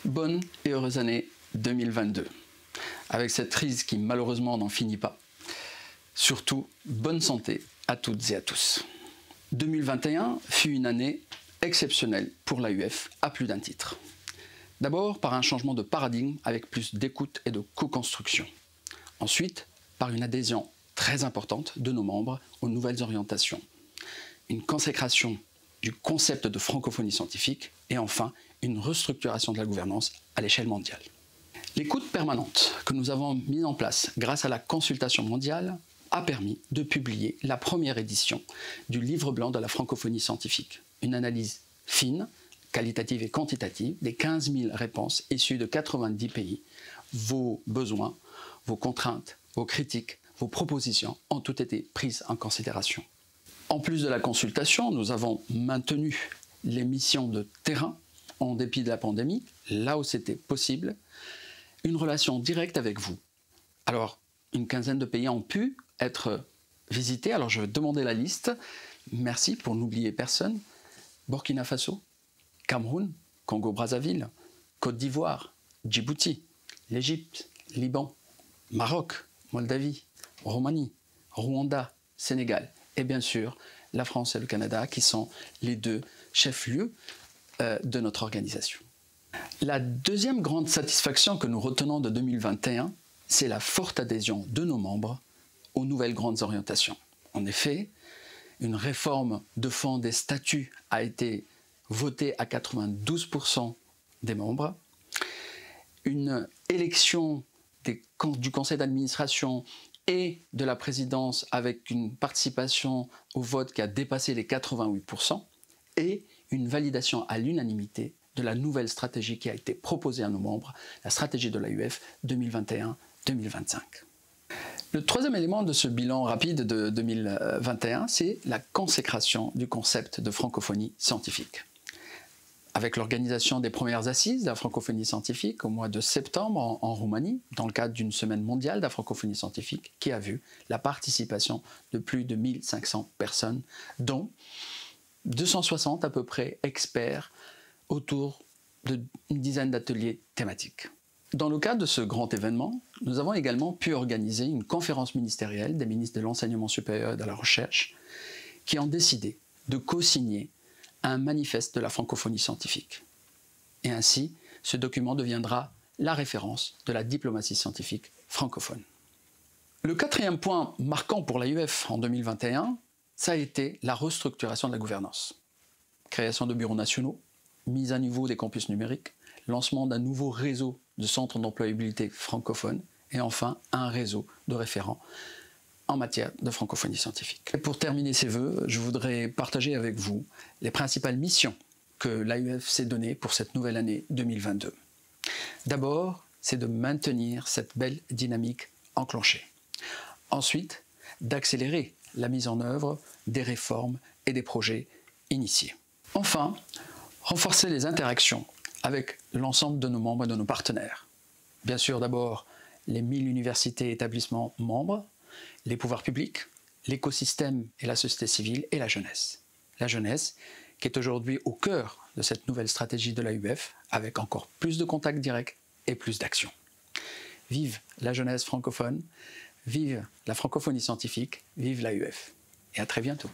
Bonne et heureuse année 2022. Avec cette crise qui malheureusement n'en finit pas. Surtout, bonne santé à toutes et à tous. 2021 fut une année exceptionnelle pour l'AUF à plus d'un titre. D'abord par un changement de paradigme avec plus d'écoute et de co-construction. Ensuite, par une adhésion très importante de nos membres aux nouvelles orientations. Une consécration du concept de francophonie scientifique et enfin une restructuration de la gouvernance à l'échelle mondiale. L'écoute permanente que nous avons mise en place grâce à la consultation mondiale a permis de publier la première édition du livre blanc de la francophonie scientifique. Une analyse fine, qualitative et quantitative des 15 000 réponses issues de 90 pays. Vos besoins, vos contraintes, vos critiques, vos propositions ont toutes été prises en considération. En plus de la consultation, nous avons maintenu les missions de terrain en dépit de la pandémie, là où c'était possible, une relation directe avec vous. Alors, une quinzaine de pays ont pu être visités, alors je vais demander la liste. Merci pour n'oublier personne. Burkina Faso, Cameroun, Congo-Brazzaville, Côte d'Ivoire, Djibouti, l'Égypte, Liban, Maroc, Moldavie, Roumanie, Rwanda, Sénégal et bien sûr la France et le Canada qui sont les deux chefs-lieux de notre organisation. La deuxième grande satisfaction que nous retenons de 2021, c'est la forte adhésion de nos membres aux nouvelles grandes orientations. En effet, une réforme de fond des statuts a été votée à 92% des membres. Une élection du conseil d'administration et de la présidence avec une participation au vote qui a dépassé les 88% et une validation à l'unanimité de la nouvelle stratégie qui a été proposée à nos membres, la stratégie de l'AUF 2021-2025. Le troisième élément de ce bilan rapide de 2021, c'est la consécration du concept de francophonie scientifique. Avec l'organisation des premières assises de la francophonie scientifique au mois de septembre en Roumanie, dans le cadre d'une semaine mondiale de la francophonie scientifique, qui a vu la participation de plus de 1500 personnes, dont 260 à peu près experts autour d'une dizaine d'ateliers thématiques. Dans le cadre de ce grand événement, nous avons également pu organiser une conférence ministérielle des ministres de l'enseignement supérieur et de la recherche qui ont décidé de co-signer un manifeste de la francophonie scientifique. Et ainsi, ce document deviendra la référence de la diplomatie scientifique francophone. Le quatrième point marquant pour l'AUF en 2021, ça a été la restructuration de la gouvernance. Création de bureaux nationaux, mise à niveau des campus numériques, lancement d'un nouveau réseau de centres d'employabilité francophones et enfin un réseau de référents en matière de francophonie scientifique. Et pour terminer ces vœux, je voudrais partager avec vous les principales missions que l'AUF s'est données pour cette nouvelle année 2022. D'abord, c'est de maintenir cette belle dynamique enclenchée. Ensuite, d'accélérer la mise en œuvre des réformes et des projets initiés. Enfin, renforcer les interactions avec l'ensemble de nos membres et de nos partenaires. Bien sûr, d'abord, les 1000 universités et établissements membres, les pouvoirs publics, l'écosystème et la société civile et la jeunesse. La jeunesse qui est aujourd'hui au cœur de cette nouvelle stratégie de l'AUF avec encore plus de contacts directs et plus d'actions. Vive la jeunesse francophone, vive la francophonie scientifique, vive l'AUF et à très bientôt.